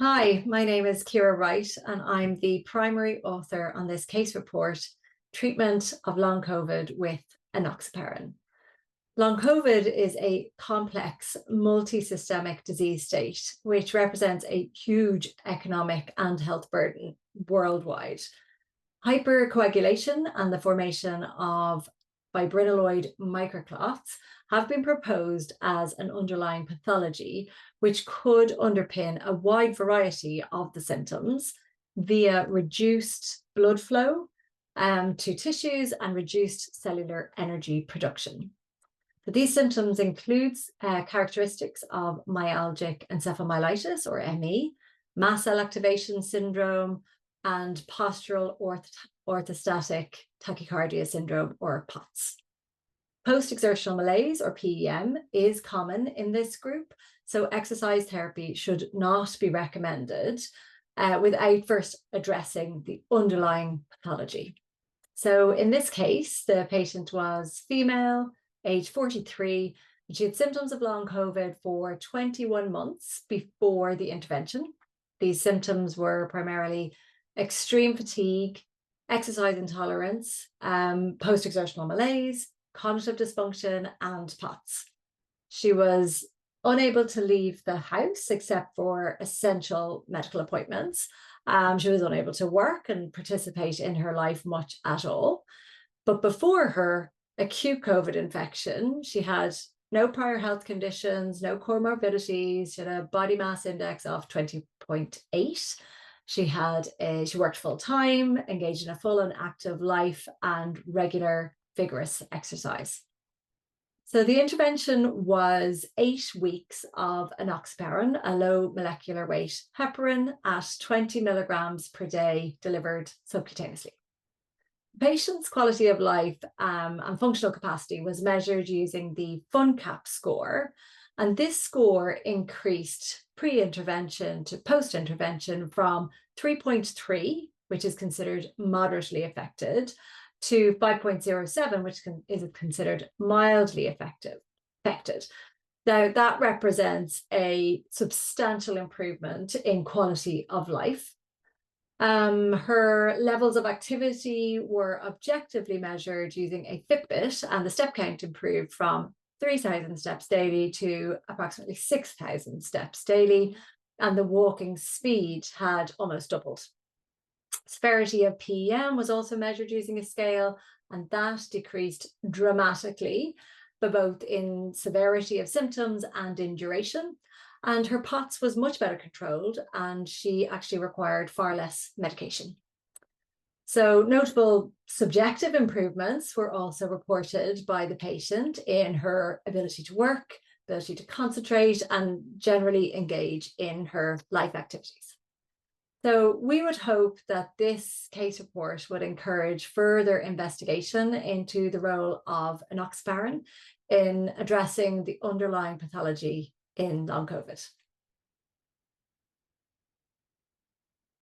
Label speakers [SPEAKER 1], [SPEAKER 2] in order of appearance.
[SPEAKER 1] Hi, my name is Ciara Wright, and I'm the primary author on this case report, Treatment of Long COVID with Enoxaparin. Long COVID is a complex, multisystemic disease state, which represents a huge economic and health burden worldwide. Hypercoagulation and the formation of fibrinaloid microclots have been proposed as an underlying pathology, which could underpin a wide variety of the symptoms via reduced blood flow to tissues and reduced cellular energy production. So these symptoms include characteristics of myalgic encephalomyelitis, or ME, mast cell activation syndrome, and postural orthostatic tachycardia syndrome, or POTS. Postexertional malaise, or PEM, is common in this group, so exercise therapy should not be recommended without first addressing the underlying pathology. So in this case, the patient was female, age 43, and she had symptoms of long COVID for 21 months before the intervention. These symptoms were primarily extreme fatigue, exercise intolerance, post-exertional malaise, cognitive dysfunction, and POTS. She was unable to leave the house except for essential medical appointments. She was unable to work and participate in her life much at all. But before her acute COVID infection, she had no prior health conditions, no comorbidities. She had a body mass index of 20.8. She worked full time, engaged in a full and active life, and regular vigorous exercise. So the intervention was 8 weeks of enoxaparin, a low molecular weight heparin at 20 milligrams per day, delivered subcutaneously. The patient's quality of life and functional capacity was measured using the FUNCAP score, and this score increased pre-intervention to post-intervention from 3.3, which is considered moderately affected, to 5.07, which is considered mildly affected. Now, that represents a substantial improvement in quality of life. Her levels of activity were objectively measured using a Fitbit, and the step count improved from 3,000 steps daily to approximately 6,000 steps daily, and the walking speed had almost doubled. Severity of PEM was also measured using a scale, and that decreased dramatically, but both in severity of symptoms and in duration. And her POTS was much better controlled, and she actually required far less medication. So notable subjective improvements were also reported by the patient in her ability to work, ability to concentrate, and generally engage in her life activities. So we would hope that this case report would encourage further investigation into the role of enoxaparin in addressing the underlying pathology in long COVID.